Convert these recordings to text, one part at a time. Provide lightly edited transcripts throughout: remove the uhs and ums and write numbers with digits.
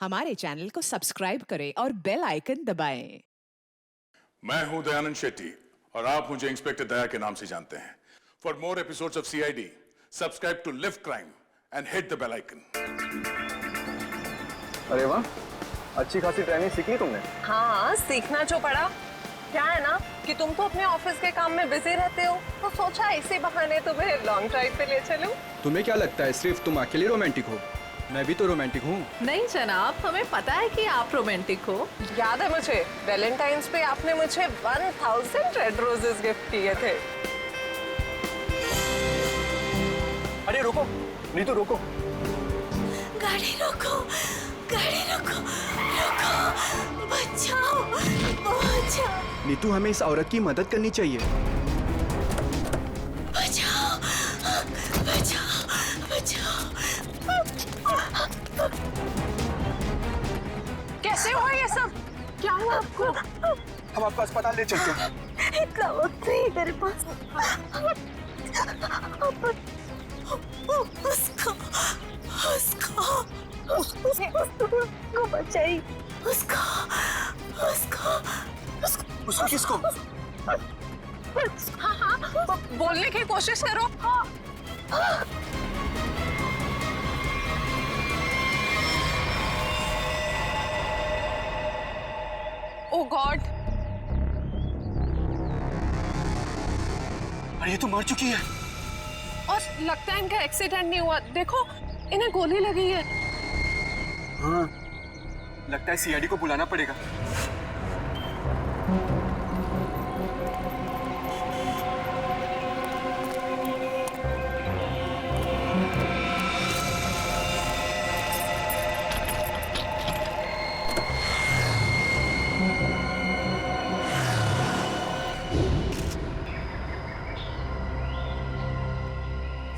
हमारे चैनल को सब्सक्राइब करें और बेल आइकन दबाएं। मैं हूं दयानंद शेट्टी और आप मुझे इंस्पेक्टर दया के नाम से जानते हैं। For more episodes of CID, subscribe to Liv Crime and hit the bell icon. अरे वाह, अच्छी खासी ट्रेनिंग सीखी तुमने। हाँ, सीखना जो पड़ा। क्या है ना कि तुम तो अपने ऑफिस के काम में बिजी रहते हो, तो सोचा इसी बहाने तुम्हें लॉन्ग ड्राइव पे ले चलूं। तुम्हें क्या लगता है सिर्फ तुम अकेले रोमांटिक हो? मैं भी तो रोमांटिक हूँ। नहीं जनाब, हमें पता है कि आप रोमांटिक हो। याद है मुझे, वैलेंटाइंस पे आपने मुझे 1000 रेड रोजेस गिफ्ट किए थे। अरे रुको, नीतू रुको। गाड़ी रोको, गाड़ी रोको, रोको, बचाओ, बचाओ। नीतू, हमें इस औरत की मदद करनी चाहिए। बचाओ, बचाओ, बचाओ। कैसे हुआ ये सब? क्या हुआ आपको? हम आपको अस्पताल ले चलते हैं। इतना वक्त नहीं मेरे पास। उसको बचाई। उसको किसको? हाँ, बोलने की कोशिश करो। ओह गॉड, अरे ये तो मर चुकी है। और लगता है इनका एक्सीडेंट नहीं हुआ। देखो, इन्हें गोली लगी है। हाँ, लगता है सीआईडी को बुलाना पड़ेगा।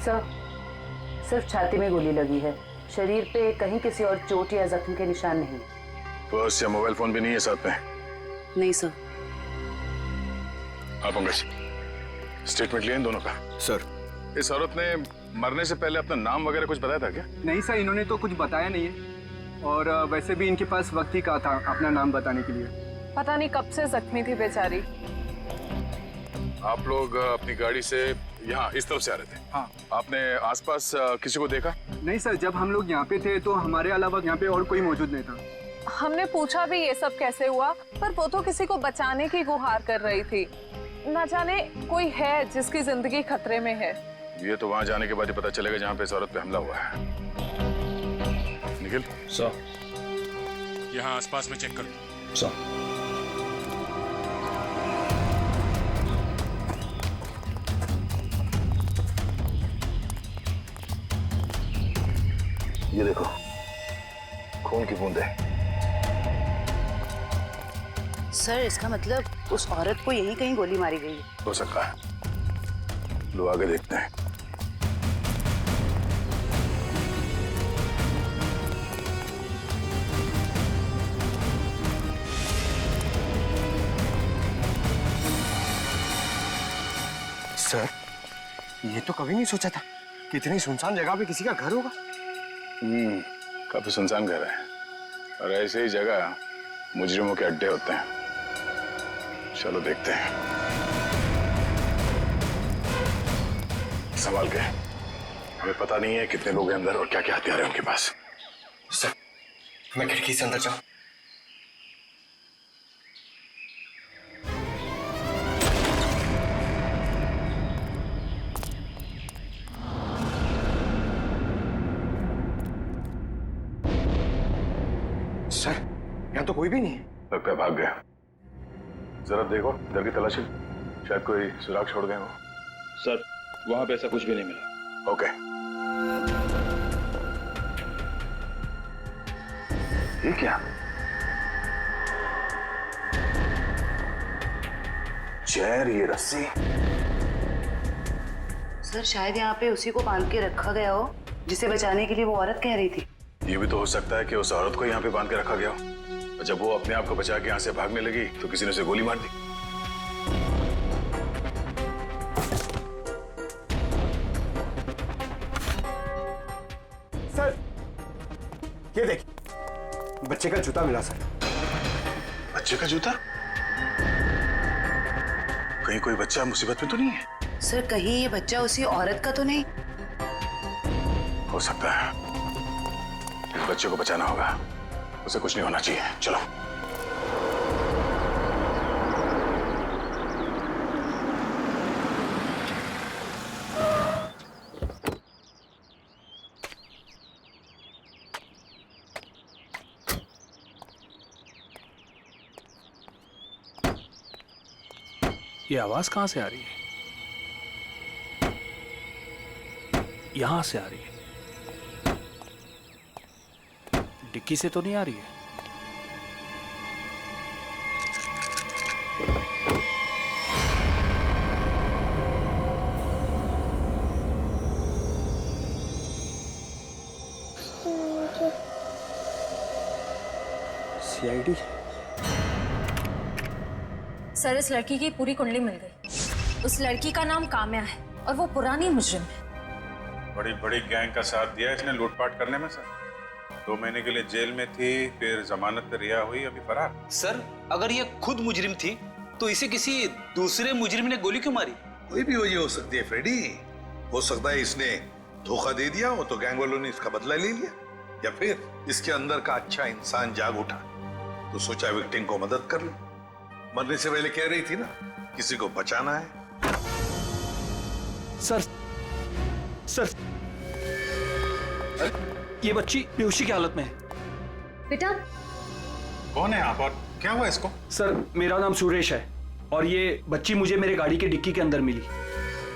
सर, सिर्फ छाती में गोली लगी है। शरीर पे कहीं किसी और चोट या जख्म के निशान नहीं। पर्स या मोबाइल फोन भी नहीं है साथ में? नहीं सर। हाँ पंकज, स्टेटमेंट लिया इन दोनों का? सर, इस औरत ने मरने से पहले अपना नाम वगैरह कुछ बताया था क्या? नहीं सर, इन्होंने तो कुछ बताया नहीं है। और वैसे भी इनके पास वक्त ही कहा था अपना नाम बताने के लिए। पता नहीं कब से जख्मी थी बेचारी। आप लोग अपनी गाड़ी से यहाँ इस तरफ से आ रहे थे? हाँ। आपने आसपास किसी को देखा? नहीं सर, जब हम लोग यहाँ पे थे तो हमारे अलावा यहाँ पे और कोई मौजूद नहीं था। हमने पूछा भी ये सब कैसे हुआ, पर वो तो किसी को बचाने की गुहार कर रही थी। न जाने कोई है जिसकी जिंदगी खतरे में है। ये तो वहाँ जाने के बाद ही पता चलेगा जहाँ पे इस औरत पे हमला हुआ है। निखिल सर, यहाँ आसपास में चेक कर। सर। ये देखो, खून की बूंदें। सर, इसका मतलब उस औरत को यहीं कहीं गोली मारी गई है। हो सकता है। लो आगे देखते हैं। सर, ये तो कभी नहीं सोचा था कि इतनी सुनसान जगह पे किसी का घर होगा। काफी सुनसान घर है और ऐसे ही जगह मुजरिमों के अड्डे होते हैं। चलो देखते हैं। संभाल के, हमें पता नहीं है कितने लोग हैं अंदर और क्या क्या हथियार है उनके पास। सर, मैं खिड़की से अंदर जाऊं? सर, यहाँ तो कोई भी नहीं है। लगता है भाग गया। जरा देखो इधर की तलाशी, शायद कोई सुराग छोड़ गए हो। सर, वहां पे ऐसा कुछ भी नहीं मिला। ओके। ये क्या? चेयर, ये रस्सी। सर, शायद यहाँ पे उसी को बांध के रखा गया हो जिसे बचाने के लिए वो औरत कह रही थी। ये भी तो हो सकता है कि उस औरत को यहाँ पे बांध के रखा गया हो और जब वो अपने आप को बचा के यहाँ से भागने लगी तो किसी ने उसे गोली मार दी। सर, ये देखिए, बच्चे का जूता मिला सर। बच्चे का जूता? कहीं कोई बच्चा मुसीबत में तो नहीं है? सर कहीं ये बच्चा उसी औरत का तो नहीं? हो सकता है। इस बच्चे को बचाना होगा, उसे कुछ नहीं होना चाहिए। चलो। ये आवाज कहां से आ रही है? यहां से आ रही है। डिक्की से तो नहीं आ रही है। सीआईडी? सर इस लड़की की पूरी कुंडली मिल गई। उस लड़की का नाम काम्या है और वो पुरानी मुजरिम है। बड़ी बड़ी गैंग का साथ दिया इसने लूटपाट करने में सर। 2 महीने के लिए जेल में थी, फिर जमानत पे रिहा हुई, अभी फरार। सर अगर ये खुद मुजरिम थी तो इसे किसी दूसरे मुजरिम ने गोली क्यों मारी? कोई भी वजह हो सकती है फ्रेडी। हो सकता है इसने धोखा दे दिया हो तो गैंग वालों ने इसका बदला ले लिया, या फिर इसके अंदर का अच्छा इंसान जाग उठा तो सोचा विक्टिम को मदद कर ले। मरने से पहले कह रही थी ना किसी को बचाना है। सर ये बच्ची बेहोशी की हालत में है। बेटा कौन है आप और क्या हुआ इसको? सर मेरा नाम सुरेश है और ये बच्ची मुझे मेरे गाड़ी के डिक्की के अंदर मिली।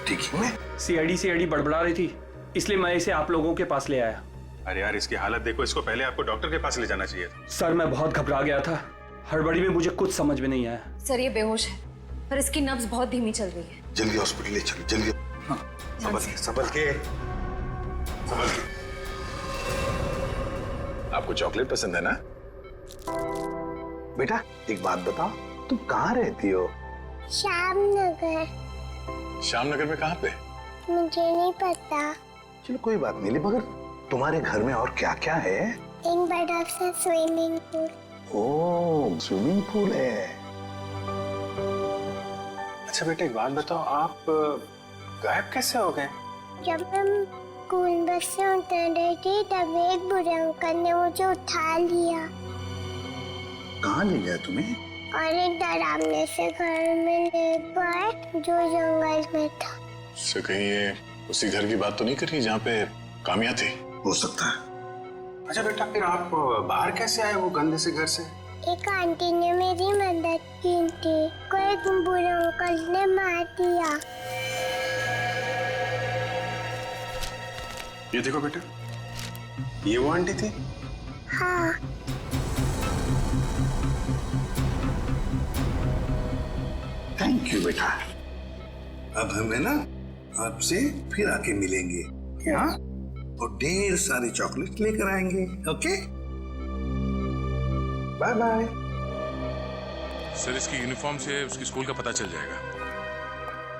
डिक्की में? सीआईडी बड़बड़ा रही थी, इसलिए मैं इसे आप लोगों के पास ले आया। अरे यार इसकी हालत देखो, इसको पहले आपको डॉक्टर के पास ले जाना चाहिए था। सर मैं बहुत घबरा गया था, हड़बड़ी में मुझे कुछ समझ में नहीं आया। सर ये बेहोश है पर इसकी नब्ज बहुत धीमी चल रही है। जल्दी हॉस्पिटल ले चलो, जल्दी। संभल के। आपको चॉकलेट पसंद है ना? बेटा एक बात बताओ, तुम कहाँ रहती हो? श्यामनगर। श्यामनगर में कहाँ पे? मुझे नहीं पता। चलो कोई बात नहीं, मगर तुम्हारे घर में और क्या क्या है? एक बड़ा सा स्विमिंग पूल। ओह स्विमिंग पूल है। अच्छा बेटा एक बात बताओ, आप गायब कैसे हो गए? जब हम स्कूल बस से उतर रही थी तब एक बुरे अंकल ने मुझे उठा लिया कहाँ ले गया तुम्हें? और एक डरावने से घर में ले गए जो जंगल में था। से कहीं ये उसी घर की बात तो नहीं कर रही जहाँ पे कामिया थी? हो सकता है। अच्छा बेटा फिर आप बाहर कैसे आए वो गंदे से घर से? एक आंटी ने मेरी मदद की थी, कोई बुरे अंकल ने मार दिया। ये देखो बेटा, ये वो आंटी थी? हाँ। थैंक यू बेटा। अब हमें ना आपसे फिर आके मिलेंगे, हाँ? और ढेर सारी चॉकलेट लेकर आएंगे, ओके? Bye bye. सर इसकी यूनिफॉर्म से उसकी स्कूल का पता चल जाएगा।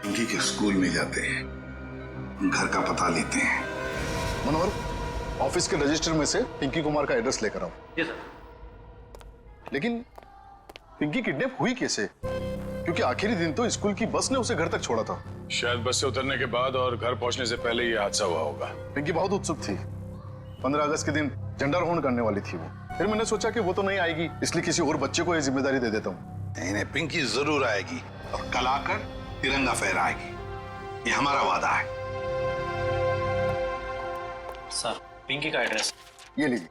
पिंकी के स्कूल में जाते हैं, घर का पता लेते हैं। मनोहर ऑफिस के रजिस्टर में से पिंकी कुमार का एड्रेस लेकर आओ। जी सर। लेकिन पिंकी किडनैप हुई कैसे? क्योंकि आखिरी दिन तो स्कूल की बस ने उसे घर तक छोड़ा था। शायद बस से उतरने के बाद और घर पहुंचने से पहले ये हादसा हुआ होगा। पिंकी बहुत उत्सुक थी। 15 अगस्त के दिन झंडारोहण करने वाली थी वो। फिर मैंने सोचा कि वो तो नहीं आएगी, इसलिए किसी और बच्चे को ये जिम्मेदारी दे देता हूँ। नहीं, पिंकी जरूर आएगी और कल आकर तिरंगा फहराएगी, ये हमारा वादा है। सर पिंकी का एड्रेस ये लीजिए।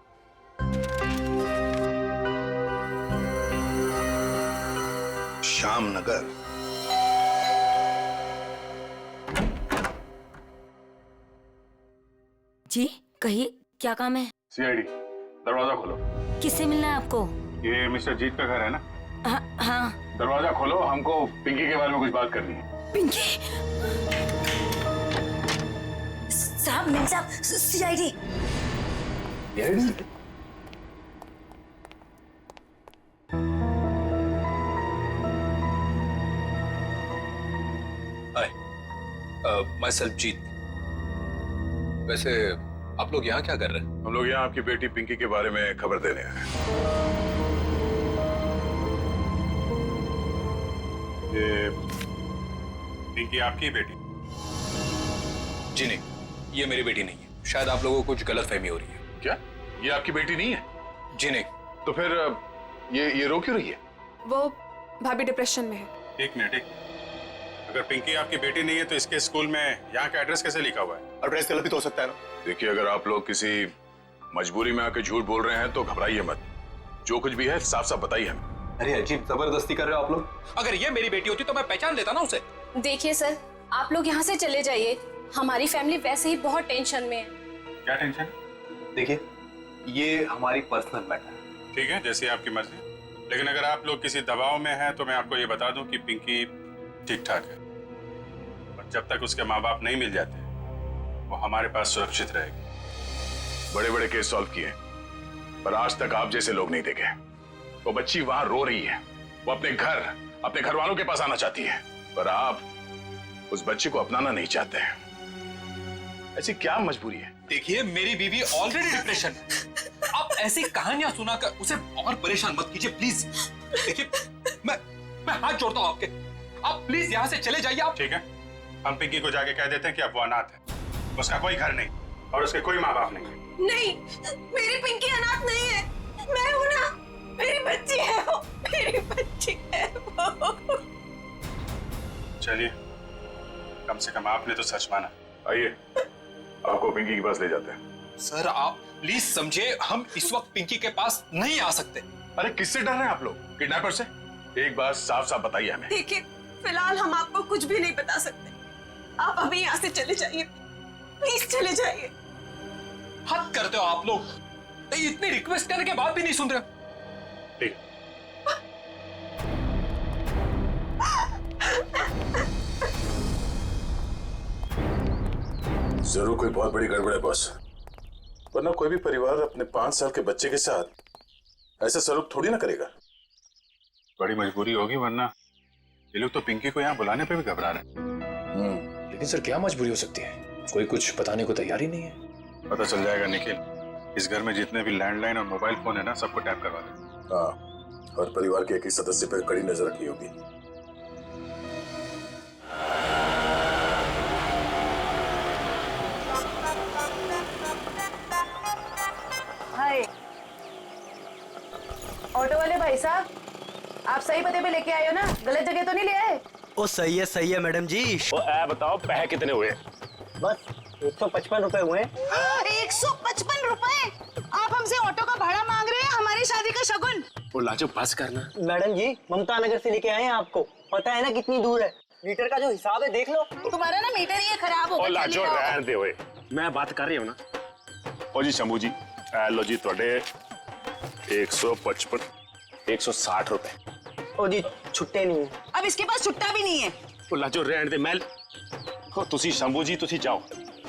श्यामनगर। जी कहिए, क्या काम है? सीआईडी, दरवाजा खोलो। किससे मिलना है आपको? ये मिस्टर जीत का घर है ना? हाँ। दरवाजा खोलो, हमको पिंकी के बारे में कुछ बात करनी है। पिंकी साहब, मिल साहब, सीआईडी। माई सेल्फ जीत। वैसे आप लोग यहाँ क्या कर रहे हैं? हम लोग यहाँ आपकी बेटी पिंकी के बारे में खबर देने आए हैं। ये पिंकी आपकी बेटी? जी नहीं, ये मेरी बेटी नहीं है। शायद आप लोगों को कुछ गलतफहमी हो रही है। क्या ये आपकी बेटी नहीं है? जी नहीं। तो फिर ये रो क्यों रही है? वो भाभी डिप्रेशन में है। एक मिनट। अगर पिंकी आपकी बेटी नहीं है तो इसके स्कूल में यहाँ का एड्रेस कैसे लिखा हुआ है? एड्रेस गलत भी तो हो सकता है ना। देखिए, अगर आप लोग किसी मजबूरी में आके झूठ बोल रहे हैं तो घबराइए मत। जो कुछ भी है साफ साफ बताइए हमें। अरे अजीब जबरदस्ती कर रहे हो आप लोग। अगर ये मेरी बेटी होती तो मैं पहचान लेता ना उसे। देखिए सर, आप लोग यहाँ से चले जाइए। हमारी फैमिली वैसे ही बहुत टेंशन में है। क्या टेंशन? देखिए, ये हमारी पर्सनल मैटर है। ठीक है, जैसी आपकी मर्जी। लेकिन अगर आप लोग किसी दबाव में हैं तो मैं आपको ये बता दूं कि पिंकी ठीक ठाक है, और जब तक उसके माँ बाप नहीं मिल जाते वो हमारे पास सुरक्षित रहेगी। बड़े बड़े केस सॉल्व किए, पर आज तक आप जैसे लोग नहीं देखे। वो बच्ची वहां रो रही है, वो अपने घर वालों के पास आना चाहती है, पर आप उस बच्ची को अपनाना नहीं चाहते हैं। ऐसी क्या मजबूरी है? देखिए, मेरी बीवी ऑलरेडी डिप्रेशन है। आप ऐसी कहानियां सुनाकर उसे और परेशान मत कीजिए प्लीज। देखिए, मैं हाथ जोड़ता हूँ आपके। आप प्लीज यहाँ से चले जाइए। आप ठीक है, हम पिंकी को जाके कह देते हैं कि अब वो अनाथ है, उसका कोई घर नहीं और उसके कोई माँ बाप नहीं है। नहीं, मेरी पिंकी अनाथ नहीं है। मैं हूँ ना, मेरी बच्ची है वो, मेरी बच्ची है वो। चलिए, कम से कम आपने तो सच माना। आइए, आपको पिंकी के पास ले जाते हैं। सर, आप प्लीज समझे, हम इस वक्त पिंकी के पास नहीं आ सकते। अरे किससे डर रहे हैं आप लोग? किडनैपर से? एक बात साफ साफ बताइए हमें। देखिए, फिलहाल हम आपको कुछ भी नहीं बता सकते। आप अभी यहाँ से चले जाइए, प्लीज चले जाइए। हद करते हो आप लोग। इतनी रिक्वेस्ट करने के बाद भी नहीं सुन रहे। ठीक। जरूर कोई बहुत बड़ी गड़बड़ है बॉस, वरना कोई भी परिवार अपने 5 साल के बच्चे के साथ ऐसा सलूक थोड़ी ना करेगा। बड़ी मजबूरी होगी, वरना ये लोग तो पिंकी को यहाँ बुलाने पे भी घबरा रहे हैं। लेकिन सर, क्या मजबूरी हो सकती है? कोई कुछ बताने को तैयार ही नहीं है। पता चल जाएगा निखिल। इस घर में जितने भी लैंडलाइन और मोबाइल फोन है ना, सबको टैप करवा दे। हाँ, और परिवार के एक ही सदस्य पर कड़ी नजर रखनी होगी। हाय, ऑटो वाले भाई साहब, आप सही पते पे लेके आए हो ना? गलत जगह तो नहीं ले आए? ओ सही है मैडम जी। वो बताओ, पैसे कितने हुए? बस 155 रुपए हुए। 155 रुपए? आप हमसे ऑटो का भाड़ा मांग रहे हैं, हमारी शादी का शगुन? वो लाजो, बस करना। मैडम जी, ममता नगर से लेके आए हैं आपको। पता है ना कितनी दूर है? मीटर का जो हिसाब है देख लो। तुम्हारा ना मीटर ही खराब हो गया। लाजो, रहने दे ओए। मैं बात कर रही हूँ ना। ओ जी शंभू जी, लो जी थोड़े 155 160 रुपए। ओ जी, छुट्टे नहीं है। अब इसके पास छुट्टा भी नहीं है। ओ लाजो, रहने दे। मैं तुसी शंभू जी, तुसी जाओ।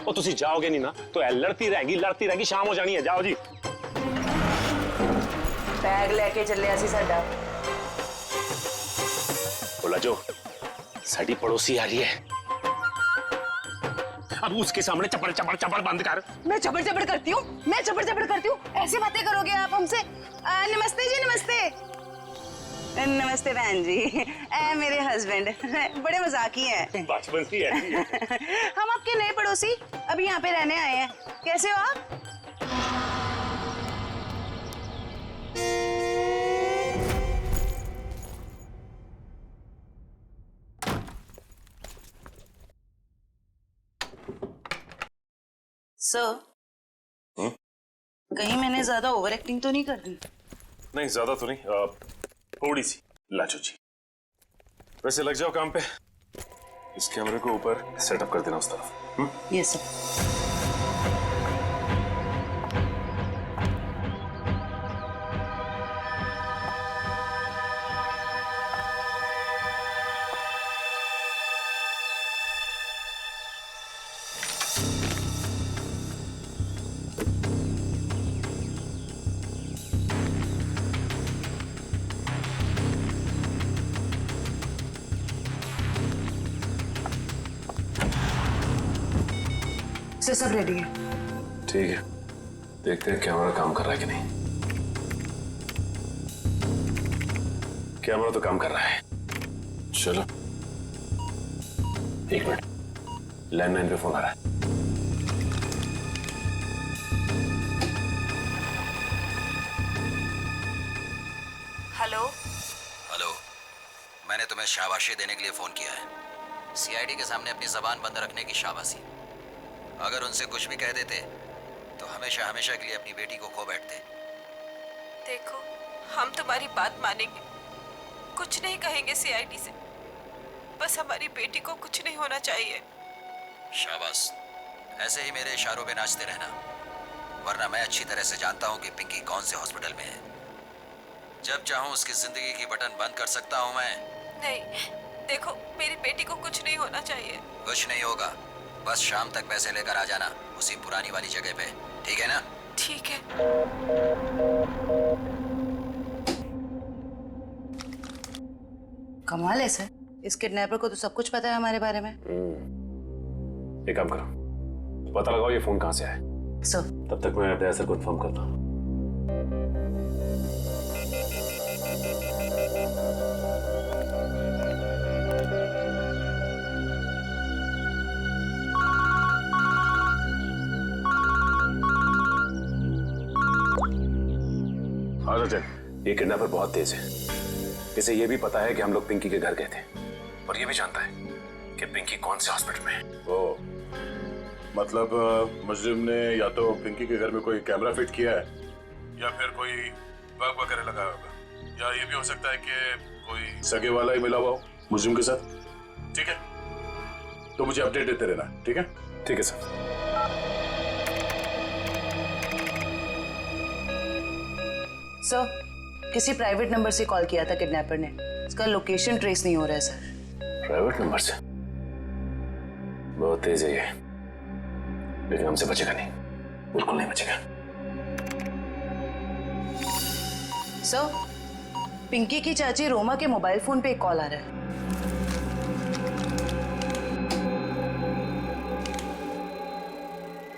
ओ तुसी जाओगे नहीं ना तो लड़ती रहेगी, शाम हो जानी है। जाओ जी। बैग लेके चले ऐसी साडा। ओ लाजो, साडी पड़ोसी आ रही है, अब उसके सामने चपड़ चपड़ चपड़ बंद कर। मैं चपड़ चपड़ करती हूँ, मैं चपड़ चपड़ करती हूँ। ऐसी बातें करोगे आप हमसे? नमस्ते जी, नमस्ते। नमस्ते बहन जी। मेरे हस्बैंड बड़े मजाकी हैं। बचपन से है। हम आपके नए पड़ोसी अभी यहाँ पे रहने आए हैं। कैसे हो आप? सर, कहीं मैंने ज्यादा ओवर एक्टिंग तो नहीं कर दी? नहीं, ज्यादा तो नहीं, थोड़ी सी। लाजो जी, वैसे लग जाओ काम पे। इस कैमरे को ऊपर सेटअप कर देना उस तरफ। Yes sir. सब रेडी है। ठीक है, देखते हैं कैमरा काम कर रहा है कि नहीं। कैमरा तो काम कर रहा है। चलो 1 मिनट, लैंडलाइन पे फोन आ रहा है। हेलो हेलो, मैंने तुम्हें शाबाशी देने के लिए फोन किया है। सीआईडी के सामने अपनी जबान बंद रखने की शाबाशी। अगर उनसे कुछ भी कह देते तो हमेशा हमेशा के लिए अपनी बेटी को खो बैठते। देखो, हम तुम्हारी बात मानेंगे, कुछ नहीं कहेंगे सीआईडी से। बस हमारी बेटी को कुछ नहीं होना चाहिए। शाबाश, ऐसे ही मेरे इशारों पे नाचते रहना, वरना मैं अच्छी तरह से जानता हूँ कि पिंकी कौन से हॉस्पिटल में है। जब चाहूँ उसकी जिंदगी की बटन बंद कर सकता हूँ मैं। नहीं, देखो, मेरी बेटी को कुछ नहीं होना चाहिए। कुछ नहीं होगा, बस शाम तक पैसे लेकर आ जाना उसी पुरानी वाली जगह पे, ठीक है ना? ठीक है। कमाल है सर, इस किडनैपर को तो सब कुछ पता है हमारे बारे में। एक काम करो, पता लगाओ ये फोन कहाँ से आया। सर तब तक मैं दया सर को इन्फॉर्म करता हूँ। ये किडनैपर बहुत तेज है। इसे ये भी पता है कि हम लोग पिंकी के घर गए थे, और ये भी जानता है कि पिंकी कौन से हॉस्पिटल में है। ओ, मतलब मुजरिम ने या तो पिंकी के घर में कोई कैमरा फिट किया है, या फिर कोई बग वगैरह लगाया होगा, या ये भी हो सकता है कि कोई सगे वाला ही मिला हुआ हो मुजरिम के साथ। ठीक है, तो मुझे अपडेट देते रहना। ठीक है? ठीक है सर। सर, किसी प्राइवेट नंबर से कॉल किया था किडनैपर ने, इसका लोकेशन ट्रेस नहीं हो रहा है सर। प्राइवेट नंबर से? बहुत तेज है ये, लेकिन हमसे बचेगा नहीं, बिल्कुल नहीं बचेगा। सर, पिंकी की चाची रोमा के मोबाइल फोन पे एक कॉल आ रहा है।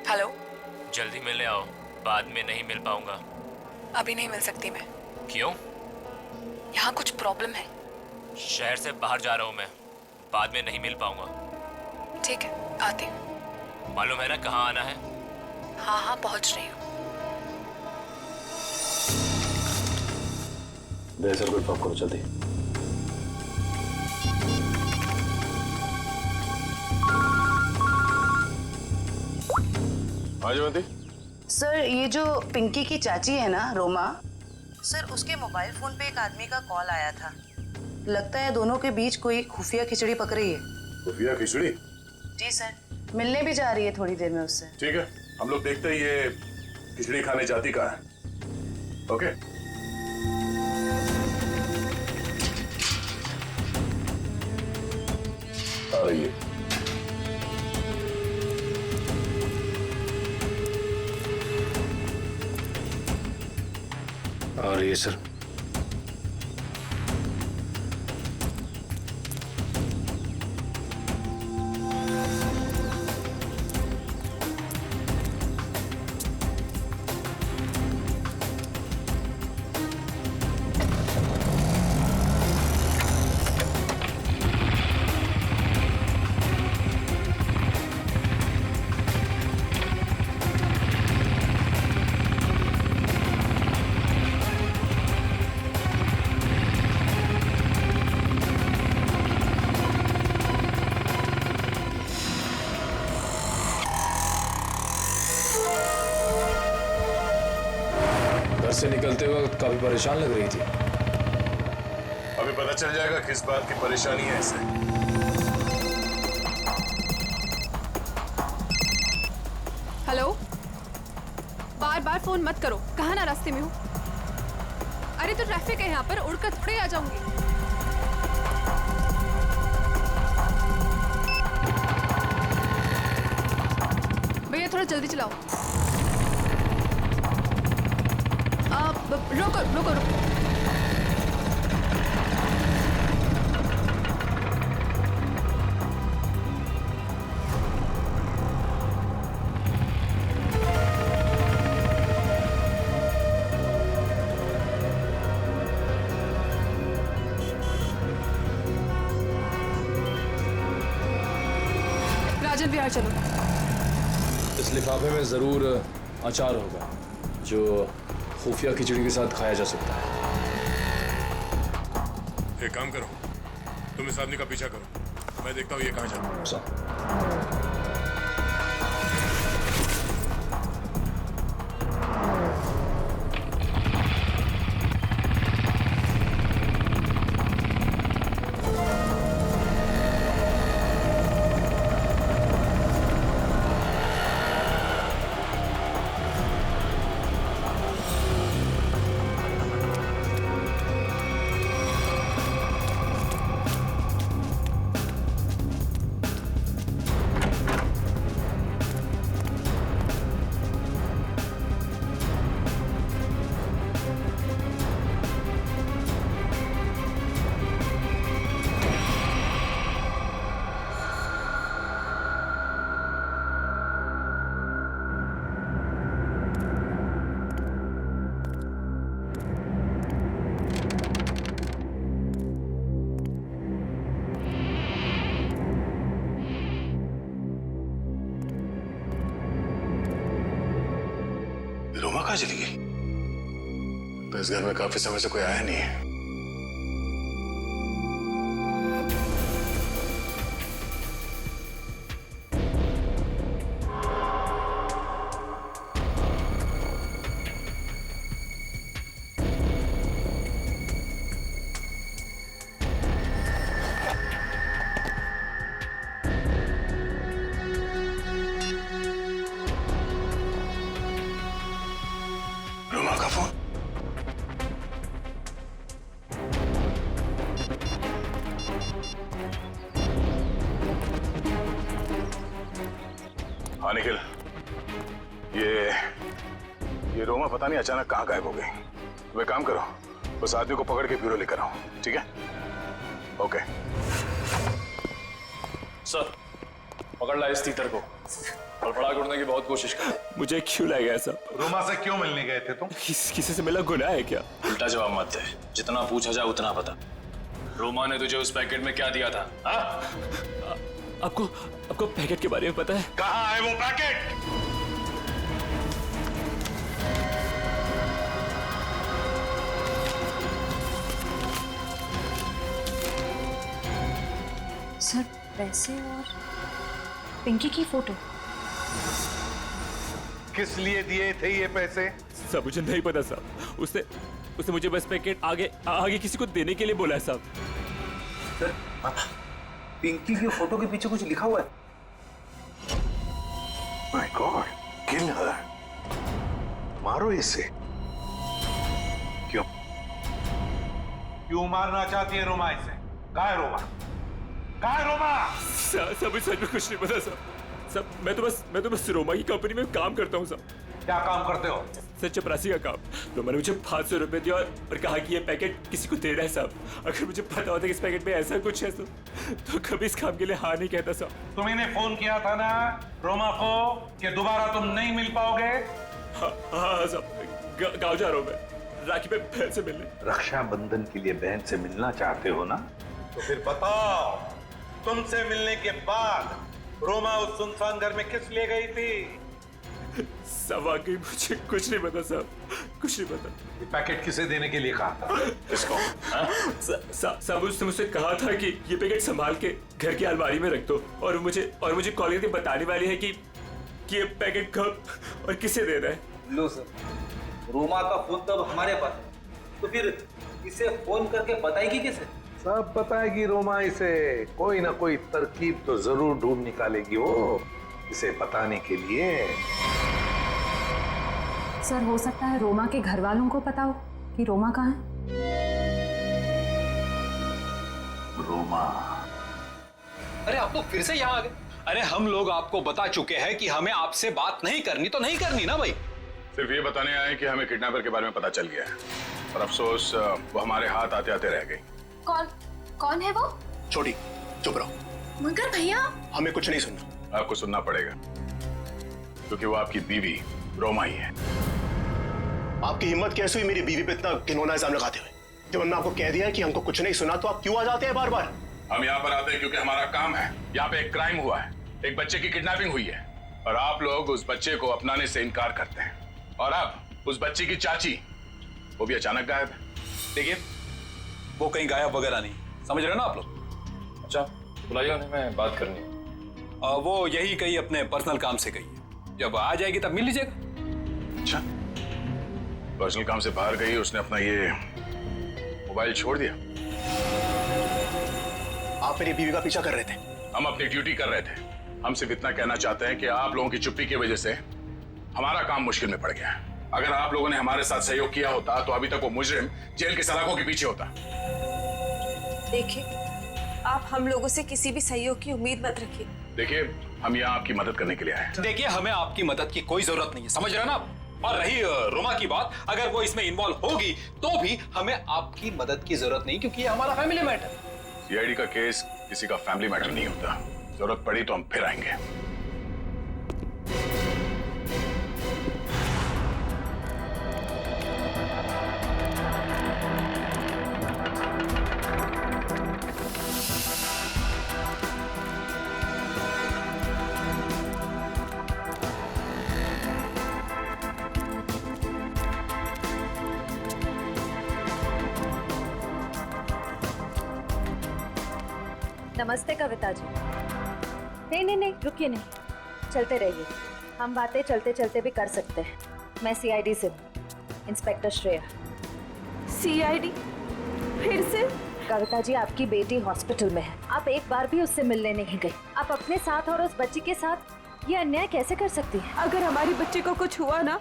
हेलो, जल्दी मिलने आओ, बाद में नहीं मिल पाऊंगा। अभी नहीं मिल सकती मैं। क्यों? यहाँ कुछ प्रॉब्लम है। शहर से बाहर जा रहा हूँ मैं, बाद में नहीं मिल पाऊंगा। ठीक है, आती हूँ। मालूम है ना कहाँ आना है? हाँ हाँ, पहुँच रही हूँ। दया सर को इन्फॉर्म करो जल्दी। हाँ जयवंती। सर, ये जो पिंकी की चाची है ना, रोमा, सर उसके मोबाइल फोन पे एक आदमी का कॉल आया था। लगता है दोनों के बीच कोई खुफिया खिचड़ी पक रही है। खुफिया खिचड़ी? जी सर, मिलने भी जा रही है थोड़ी देर में उससे। ठीक है, हम लोग देखते ही ये खिचड़ी खाने जाती कहाँ है। ओके? आ रही है। आ रही है सर। से निकलते वक्त काफी परेशान लग रही थी। अभी पता चल जाएगा किस बात की परेशानी है इसे। हेलो, बार बार फोन मत करो। कहाँ ना रास्ते में हूँ। अरे तो ट्रैफिक है यहाँ पर, उड़कर थोड़े आ जाऊंगी। भैया थोड़ा जल्दी चलाओ। रोको रोको रोको। बाजार चलो। इस लिफाफे में जरूर अचार होगा जो खुफिया खिचड़ी के साथ खाया जा सकता है। एक काम करो, तुम इस आदमी का पीछा करो, मैं देखता हूँ ये कहाँ जाता है। रोमा कहाँ चली गई? तो इस घर में काफी समय से कोई आया नहीं है। रोमा का फोन। हाँ निखिल, ये रोमा पता नहीं अचानक कहाँ गायब हो गई। वे काम करो, उस आदमी को पकड़ के ब्यूरो लेकर आओ, ठीक है? ओके सर, पकड़ ला इस तीतर को। फड़फड़ा उड़ने की बहुत कोशिश कर। मुझे क्यों लाया गया सब? रोमा से क्यों मिलने गए थे तुम? किसी से मिला गुनाह है क्या? उल्टा जवाब मत दे, जितना पूछा जाए उतना बता। रोमा ने तुझे उस पैकेट में क्या दिया था? आपको पैकेट के बारे में पता है? कहाँ है वो पैकेट? सर, पैसे और पिंकी की फोटो। किस लिए दिए थे ये पैसे? सब मुझे नहीं पता साहब। उसने मुझे बस पैकेट आगे किसी को देने के लिए बोला है साहब। सर, पिंकी की फोटो के पीछे कुछ लिखा हुआ है। माय गॉड, किल हर। मारो इसे। क्यों? क्यों मारना चाहती है रोमा इसे? कहाँ है रोमा? कहाँ है रोमा? सब सच में कुछ नहीं पता सब मैं तो बस रोमा की कंपनी में काम करता हूँ सब। क्या काम करते हो? सर, चपरासी का काम। तो मैंने मुझे 500 रुपए दिया और कहा कि ये पैकेट किसी को देना है साहब। अगर मुझे पता होता कि इस पैकेट में ऐसा कुछ है तो कभी इस काम के लिए हाँ नहीं कहता साहब। तुमने फोन किया था ना रोमा को कि दोबारा तुम नहीं मिल पाओगे? हाँ साहब, गाँव जा रहा हूँ मैं राखी पे बहन से मिलने। रक्षाबंधन के लिए बहन से मिलना चाहते हो ना? तो फिर बताओ, तुमसे मिलने के बाद रोमा उस सुनसान घर में किस लिए गई थी? सब वाकई मुझे कुछ नहीं पता साहब, कुछ नहीं पता। ये पैकेट किसे देने के लिए कहा? किसको? साहब, उसने मुझसे कहा था कि ये पैकेट संभाल के घर की अलमारी में रख दो और मुझे कॉल करके बताने वाली है कि ये पैकेट कब और किसे देना है। लो सर, रोमा का फोन तब हमारे पास है, तो फिर इसे फोन करके बताएगी किसे? सब बताएगी रोमा इसे। कोई ना कोई तरकीब तो जरूर ढूंढ निकालेगी वो इसे बताने के लिए। सर, हो सकता है रोमा के घर वालों को पता हो कि रोमा कहाँ है। रोमा? अरे आप लोग फिर से यहाँ आ गए। अरे हम लोग आपको बता चुके हैं कि हमें आपसे बात नहीं करनी तो नहीं करनी ना भाई। सिर्फ ये बताने आए कि हमें किडनैपर के बारे में पता चल गया है और अफसोस वो हमारे हाथ आते आते रह गई। कौन है वो? छोटी, चुप रहो। मगर भैया, हमें कुछ नहीं सुनना। आपको सुनना पड़ेगा क्योंकि वो आपकी बीवी रोमा ही है। आपकी हिम्मत कैसे हुई मेरी बीवी पे इतना घिनौना इल्जाम लगाते हुए? जब हमने आपको कह दिया है कि हमको कुछ नहीं सुना तो आप क्यों आ जाते हैं बार बार? हम यहाँ पर आते हैं क्योंकि हमारा काम है। यहाँ पे एक क्राइम हुआ है एक बच्चे की किडनैपिंग हुई है और आप लोग उस बच्चे को अपनाने से इनकार करते हैं। और अब उस बच्ची की चाची, वो भी अचानक गायब है। देखिए, वो कहीं गायब वगैरह नहीं, समझ रहे हो ना आप लोग? अच्छा, बुलाइए उन्हें, मैं बात करनी है। वो यही कहीं अपने पर्सनल काम से गई है, जब आ जाएगी तब मिल लीजिएगा। अच्छा, पर्सनल काम से बाहर गई, उसने अपना ये मोबाइल छोड़ दिया। आप मेरी बीवी का पीछा कर रहे थे। हम अपनी ड्यूटी कर रहे थे। हम सिर्फ इतना कहना चाहते हैं कि आप लोगों की चुप्पी की वजह से हमारा काम मुश्किल में पड़ गया है। अगर आप लोगों ने हमारे साथ सहयोग किया होता तो अभी तक वो मुजरिम जेल की सलाखों के पीछे होता। देखिए, आप हम लोगों से किसी भी सहयोग की उम्मीद मत रखिए। देखिए, हम यहाँ आपकी मदद करने के लिए आए हैं। देखिए, हमें आपकी मदद की कोई जरूरत नहीं है, समझ रहे हैं ना आप? और रही रोमा की बात, अगर वो इसमें इन्वॉल्व होगी तो भी हमें आपकी मदद की जरूरत नहीं, क्योंकि ये हमारा फैमिली मैटर। सीआईडी का केस किसी का फैमिली मैटर नहीं होता। जरूरत पड़ी तो हम फिर आएंगे। नमस्ते कविता जी। नहीं, रुकिए नहीं, चलते रहिए। हम बातें चलते चलते भी कर सकते हैं। मैं सीआईडी से हूँ, इंस्पेक्टर श्रेया। सीआईडी? फिर से? कविता जी, आपकी बेटी हॉस्पिटल में है, आप एक बार भी उससे मिलने नहीं गई। आप अपने साथ और उस बच्ची के साथ ये अन्याय कैसे कर सकती हैं? अगर हमारी बच्ची को कुछ हुआ ना,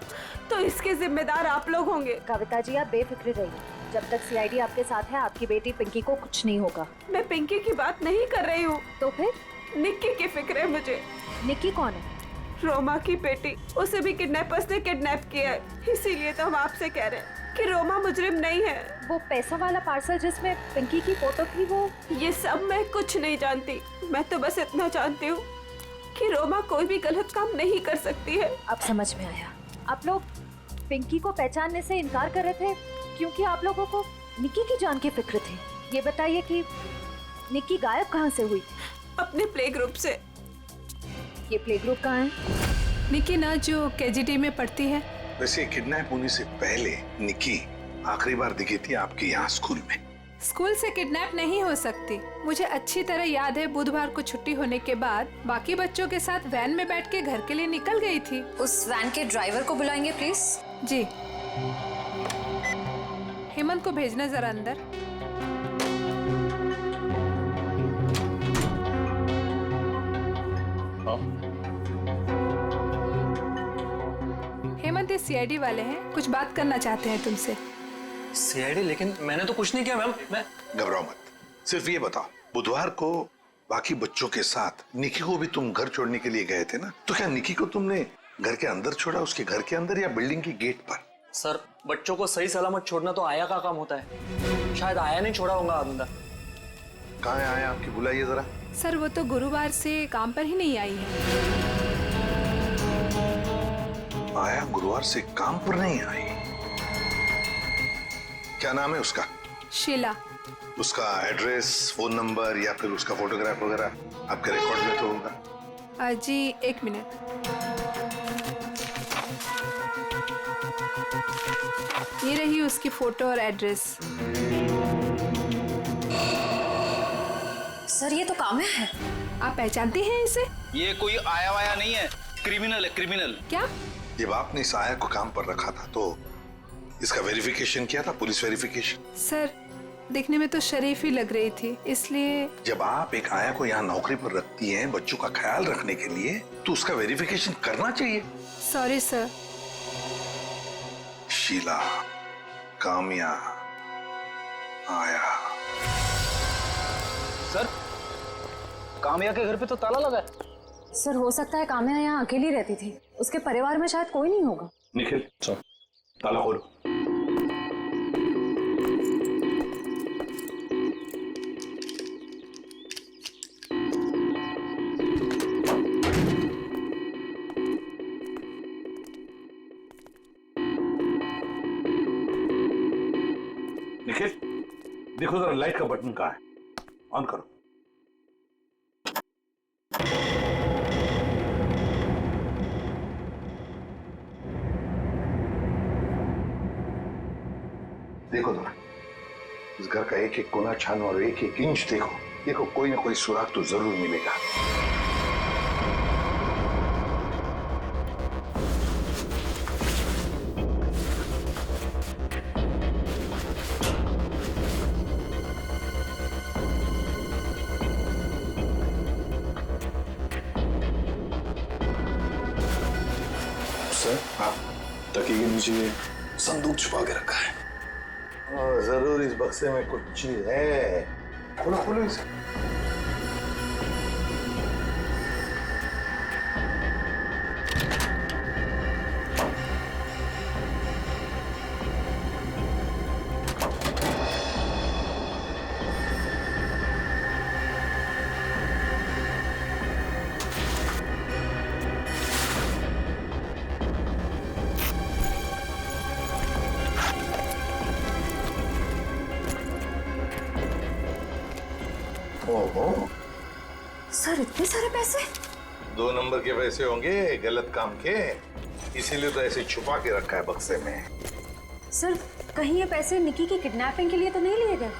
तो इसके जिम्मेदार आप लोग होंगे। कविता जी, आप बेफिक्र रहिए। जब तक सीआईडी आपके साथ है, आपकी बेटी पिंकी को कुछ नहीं होगा। मैं पिंकी की बात नहीं कर रही हूँ। तो फिर? निक्की की फिक्र है मुझे। निक्की कौन है? रोमा की बेटी। उसे भी किडनैपर्स ने किडनैप किया है, इसीलिए तो हम आपसे कह रहे हैं कि रोमा मुजरिम नहीं है। वो पैसा वाला पार्सल जिसमें पिंकी की फोटो थी, वो? ये सब मैं कुछ नहीं जानती। मैं तो बस इतना जानती हूँ कि रोमा कोई भी गलत काम नहीं कर सकती है। अब समझ में आया। आप लोग पिंकी को पहचानने से इनकार कर रहे थे क्योंकि आप लोगों को निक्की की जान की फिक्र थी। ये बताइए कि निक्की गायब कहाँ से हुई? अपने प्ले ग्रुप से। ये प्ले ग्रुप कहाँ है? निक्की ना जो केजीटी में पढ़ती है। वैसे किडनैप होने से पहले निक्की आखिरी बार दिखी थी आपके यहाँ स्कूल में। स्कूल से किडनैप नहीं हो सकती। मुझे अच्छी तरह याद है, बुधवार को छुट्टी होने के बाद बाकी बच्चों के साथ वैन में बैठ के घर के लिए निकल गई थी। उस वैन के ड्राइवर को बुलाएंगे प्लीज। जी। हेमंत को भेजना जरा अंदर। हेमंत, ये सीआईडी वाले हैं, कुछ बात करना चाहते हैं तुमसे। सीआईडी? लेकिन मैंने तो कुछ नहीं किया मैम। मैं घबराओ मत, सिर्फ ये बताओ, बुधवार को बाकी बच्चों के साथ निक्की को भी तुम घर छोड़ने के लिए गए थे ना? तो क्या निक्की को तुमने घर के अंदर छोड़ा, उसके घर के अंदर या बिल्डिंग की गेट पर? सर, बच्चों को सही सलामत छोड़ना तो आया का काम होता है। शायद आया नहीं छोड़ा होगा अंदर। कहाँ है आया आपकी? बुलाइए जरा। सर, वो तो गुरुवार से काम पर ही नहीं आई है। आया गुरुवार से काम पर नहीं आई? क्या नाम है उसका? शीला। उसका एड्रेस, फोन नंबर या फिर उसका फोटोग्राफ वगैरह आपके रिकॉर्ड में तो होगा? जी, एक मिनट। ये रही उसकी फोटो और एड्रेस। सर, ये तो काम्या है। आप पहचानते हैं इसे? ये कोई आया वाया नहीं है, क्रिमिनल है, क्रिमिनल। क्या? जब आपने इस आया को काम पर रखा था तो इसका वेरिफिकेशन किया था, पुलिस वेरिफिकेशन? सर, दिखने में तो शरीफ ही लग रही थी, इसलिए। जब आप एक आया को यहाँ नौकरी पर रखती हैं बच्चों का ख्याल रखने के लिए, तो उसका वेरिफिकेशन करना चाहिए। Sorry sir. शीला, काम्या, आया। सर, काम्या के घर पे तो ताला लगा है। सर, हो सकता है काम्या यहाँ अकेली रहती थी, उसके परिवार में शायद कोई नहीं होगा। निखिल, ताला खोलो। निखिल, देखो जरा लाइट का बटन कहाँ है, ऑन करो। देखो जरा, इस घर का एक एक कोना छानो और एक एक इंच देखो, देखो कोई ना कोई सुराग तो जरूर मिलेगा। सर, हाँ, तकिए के नीचे संदूक छुपा के रखा है। जरूर इस बक्से में कुछ चीज है। खोलो खोलो इसे। ओहो, सर इतने सारे पैसे? 2 नंबर के पैसे होंगे गलत काम के, इसीलिए तो ऐसे छुपा के रखा है बक्से में। सर कहीं ये पैसे निकी की किडनैपिंग के लिए तो नहीं लिए गए?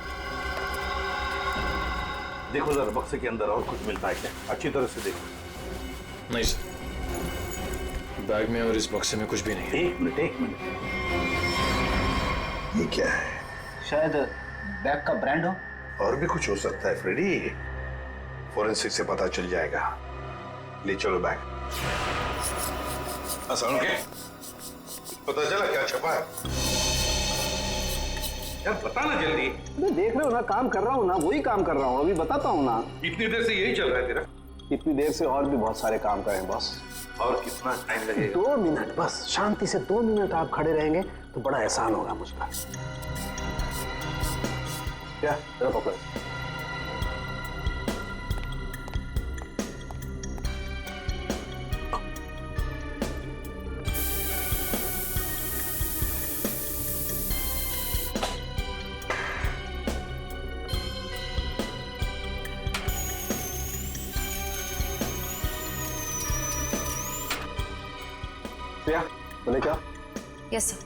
देखो जरा बक्से के अंदर और कुछ मिलता है क्या, अच्छी तरह से देखो। नहीं सर, बैग में और इस बक्से में कुछ भी नहीं है। एक मिनट। ये क्या है? शायद बैग का ब्रांड हो। और भी कुछ हो सकता है फ्रेडी, फोरेंसिक से पता चल जाएगा। ले चलो बैग। आसान के पता चला क्या छपा है? यार बता ना जल्दी। मैं देख रहे हो ना, काम कर रहा हूँ ना, वही काम कर रहा हूँ, अभी बताता हूँ ना। इतनी देर से यही चल रहा है तेरा? इतनी देर से और भी बहुत सारे काम करें बॉस। और कितना टाइम लगेगा? 2 मिनट बस, शांति से 2 मिनट आप खड़े रहेंगे तो बड़ा एहसान होगा मुझका। क्या जरा पकड़ो। प्रिया, बोले क्या? Yes sir.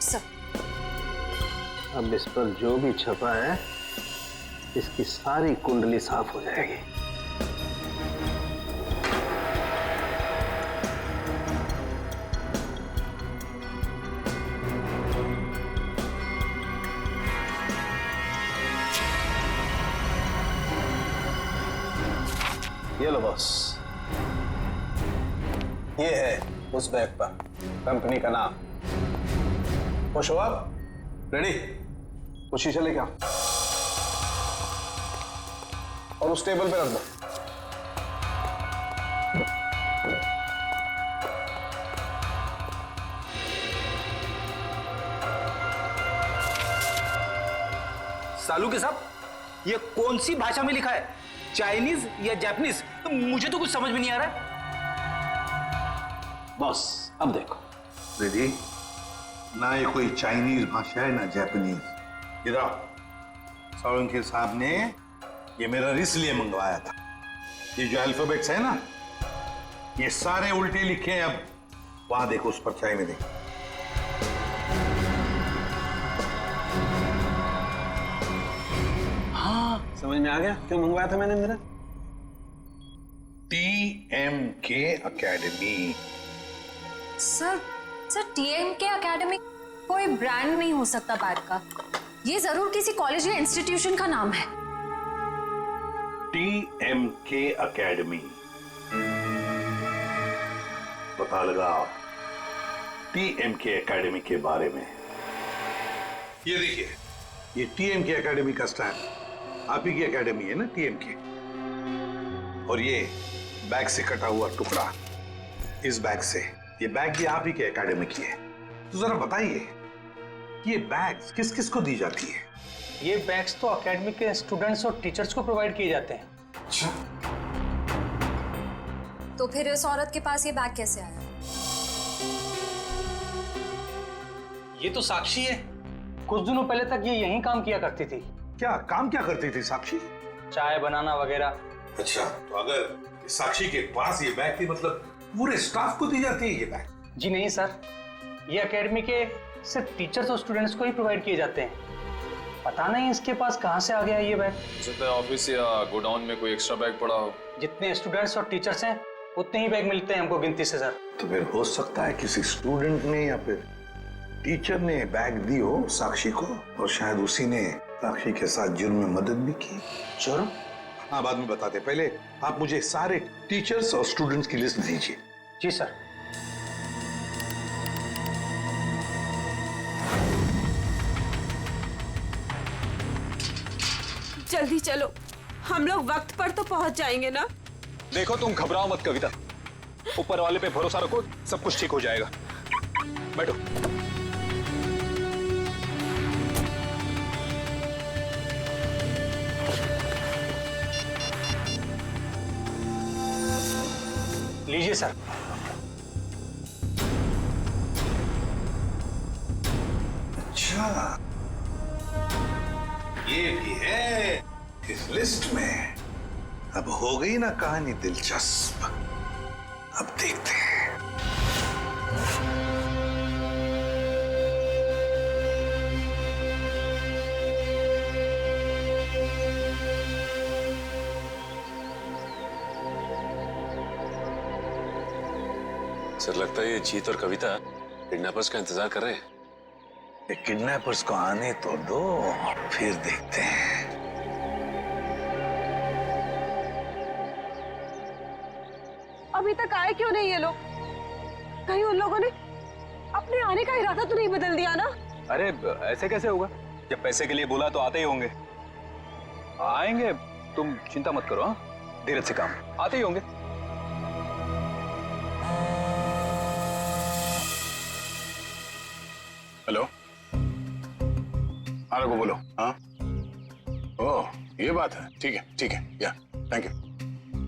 सर अब इस पर जो भी छपा है, इसकी सारी कुंडली साफ हो जाएगी। ये लो बॉस, ये है उस बैग पर कंपनी का नाम। खुश हो आप? रेडी? वो शीशा लेके आओ और उस टेबल पे रख दो। सालू के साहब, ये कौन सी भाषा में लिखा है? चाइनीज या जापानीज? मुझे तो कुछ समझ में नहीं आ रहा है। बॉस अब देखो। रेडी? ना ये कोई चाइनीज भाषा है ना जापानीज। इधर सालुंके साहब ने ये मेरा इसलिए मंगवाया था। ये जो अल्फाबेट्स है ना, ये सारे उल्टे लिखे हैं। अब वहां देखो, उस परछाई में देखो। हाँ समझ में आ गया क्यों मंगवाया था मैंने मेरा। TMK academy. Sir TMK academy कोई ब्रांड नहीं हो सकता बैग का, ये जरूर किसी कॉलेज या इंस्टीट्यूशन का नाम है। TMK अकेडमी, पता लगाओ TMK अकेडमी के बारे में। ये देखिए, ये TMK अकेडमी का स्टैम्प आप ही की अकेडमी है ना, TMK। और ये बैग से कटा हुआ टुकड़ा, इस बैग से, ये बैग भी आप ही के एकेडमी की है। तो जरा बताइए, ये बैग्स किस किस को दी जाती है? ये बैग्स तो एकेडमी के स्टूडेंट्स और टीचर्स को प्रोवाइड किए जाते हैं। अच्छा, तो फिर इस औरत के पास ये बैग कैसे आया? ये तो साक्षी है, कुछ दिनों पहले तक ये यहीं काम किया करती थी। क्या काम क्या करती थी साक्षी? चाय बनाना वगैरह। अच्छा, तो अगर साक्षी के पास ये बैग थी, मतलब पूरे स्टाफ को दी जाती है ये बैग? जी नहीं सर, ये एकेडमी के सिर्फ टीचर्स और स्टूडेंट्स को ही प्रोवाइड किए जाते हैं। पता नहीं इसके पास कहाँ से आ गया ये बैग। हो सकता है ऑफिस या गोडाउन में कोई एक्स्ट्रा बैग पड़ा हो। जितने स्टूडेंट्स और टीचर्स हैं उतने ही बैग मिलते हैं हमको गिनती से सर। तो फिर हो सकता है किसी स्टूडेंट ने या फिर टीचर ने बैग दी हो साक्षी को, और शायद उसी ने साक्षी के साथ जुर्म में मदद भी की। जुर्म? हाँ, बाद में बताते, पहले आप मुझे सारे टीचर्स और स्टूडेंट्स की लिस्ट दीजिए। जी सर। जल्दी चलो, हम लोग वक्त पर तो पहुंच जाएंगे ना। देखो तुम घबराओ मत कविता, ऊपर वाले पे भरोसा रखो, सब कुछ ठीक हो जाएगा। बैठो। लीजिए सर। अच्छा, ये भी है इस लिस्ट में। अब हो गई ना कहानी दिलचस्प। अब देखते हैं। सर लगता है ये जीत और कविता किडनैपर्स का इंतजार कर रहे हैं। ये किडनैपर्स को आने तो दो, फिर देखते हैं। अभी तक आए क्यों नहीं ये लोग? कहीं उन लोगों ने अपने आने का इरादा तो नहीं बदल दिया ना? अरे ऐसे कैसे होगा? जब पैसे के लिए बोला तो आते ही होंगे। आएंगे, तुम चिंता मत करो। हाँ, धीरज से काम, आते ही होंगे। हेलो, हाँ रघु बोलो। हाँ, ओह ये बात है, ठीक है, या थैंक यू।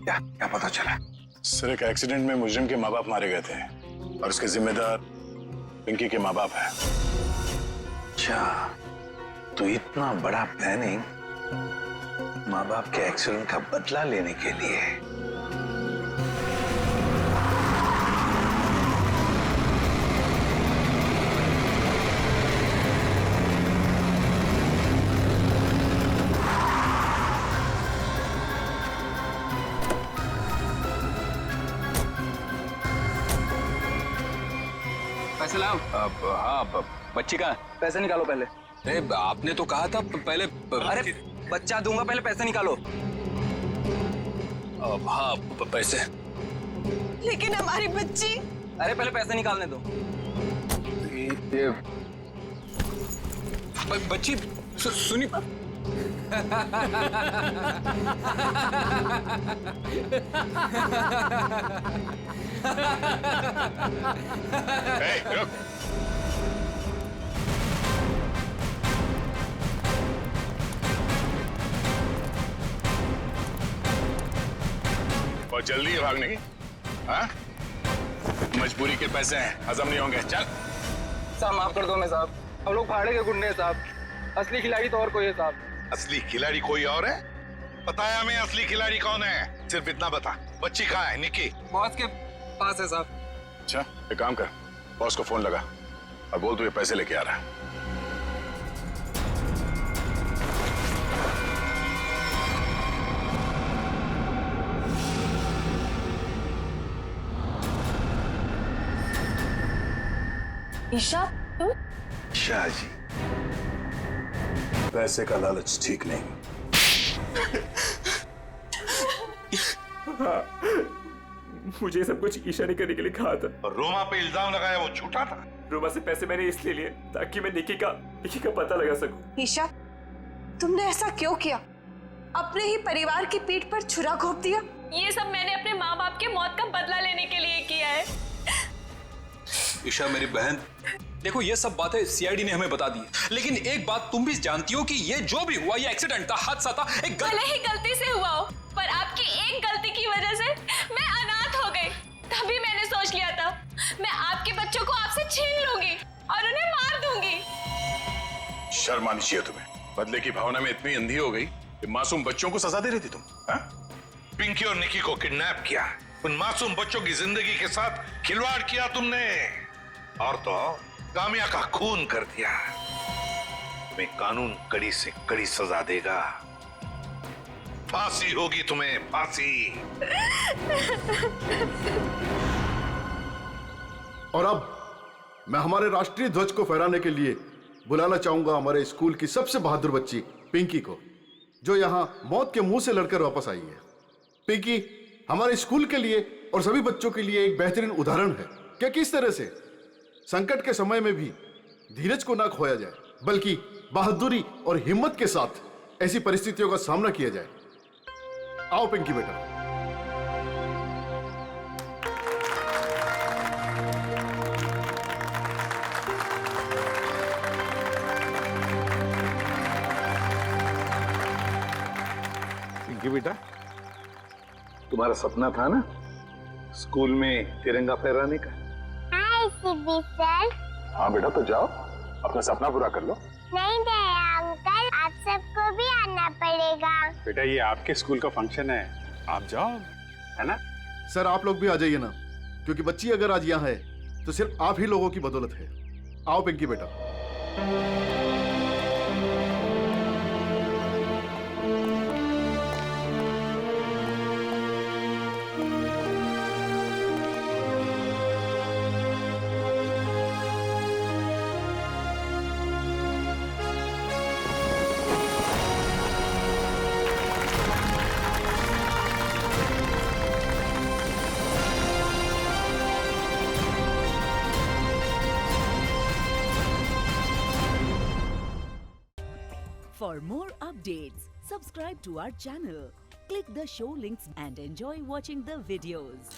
क्या पता चला? सर एक एक्सीडेंट में मुजरिम के माँ बाप मारे गए थे और उसके जिम्मेदार पिंकी के माँ बाप हैं। अच्छा, तो इतना बड़ा प्लानिंग माँ बाप के एक्सीडेंट का बदला लेने के लिए। पैसे लाओ। हाँ, बच्ची कहाँ है? पैसे निकालो पहले। अरे आपने तो कहा था पहले। अरे बच्चा दूंगा, पहले पैसे निकालो। हाँ पैसे। लेकिन हमारी बच्ची। अरे पहले पैसे निकालने दो। ये बच्ची सुनी। रुक। और जल्दी है भागने की। हाँ, मजबूरी के पैसे हैं, हजम नहीं होंगे। चल। साहब माफ कर दो मैं साहब, हम लोग भाड़े के गुंडे हैं साहब। असली खिलाड़ी तो और कोई है साहब। असली खिलाड़ी कोई और है? बताया मैं असली खिलाड़ी कौन है। सिर्फ इतना बता, बच्ची कहाँ है? निकी बॉस के पास है साहब। अच्छा, एक काम कर, बॉस को फोन लगा और बोल तू ये पैसे लेके आ रहा है। ईशा, तुम? शाह जी, पैसे का लालच ठीक नहीं। हाँ, मुझे सब कुछ ईशा ने करने के लिए कहा था। और रोमा पे इल्जाम लगाया वो झूठा था। रोमा से पैसे मैंने इसलिए लिए ताकि मैं निकी का पता लगा सकूं। ईशा, तुमने ऐसा क्यों किया? अपने ही परिवार की पीठ पर छुरा घोंप दिया। ये सब मैंने अपने माँ बाप के मौत का बदला लेने के लिए किया है। ईशा मेरी बहन, देखो ये सब बातें सीआईडी ने हमें बता दी, लेकिन एक बात तुम भी जानती हो कि ये जो भी हुआ ये एक्सीडेंट था, हादसा था। भले ही गलती से हुआ हो, पर आपकी एक गलती की वजह से मैं अनाथ हो गई। तभी मैंने सोच लिया था मैं आपके बच्चों को आपसे छीन लूंगी और उन्हें मार दूंगी। शर्म आनी चाहिए तुम्हें। बदले की भावना में इतनी अंधी हो गई कि मासूम बच्चों को सजा दे रही थी तुम। हाँ? पिंकी और निकी को किडनैप किया, उन मासूम बच्चों की जिंदगी के साथ खिलवाड़ किया तुमने। और तो काम्या का खून कर दिया। मैं कानून कड़ी से कड़ी सजा देगा। फांसी होगी तुम्हें, फांसी। और अब मैं हमारे राष्ट्रीय ध्वज को फहराने के लिए बुलाना चाहूंगा हमारे स्कूल की सबसे बहादुर बच्ची पिंकी को, जो यहां मौत के मुंह से लड़कर वापस आई है। पिंकी हमारे स्कूल के लिए और सभी बच्चों के लिए एक बेहतरीन उदाहरण है कि किस तरह से संकट के समय में भी धीरज को ना खोया जाए, बल्कि बहादुरी और हिम्मत के साथ ऐसी परिस्थितियों का सामना किया जाए। आओ पिंकी बेटा। पिंकी बेटा, तुम्हारा सपना था ना स्कूल में तिरंगा फहराने का? हाय सीबी सर। हाँ बेटा, तो जाओ अपना सपना पूरा कर लो। नहीं दया अंकल, आप सबको भी आना पड़ेगा। बेटा ये आपके स्कूल का फंक्शन है, आप जाओ, है ना? सर आप लोग भी आ जाइए ना, क्योंकि बच्ची अगर आज यहाँ है तो सिर्फ आप ही लोगों की बदौलत है। आओ पिंकी बेटा। For more updates, subscribe to our channel, click the show links and enjoy watching the videos.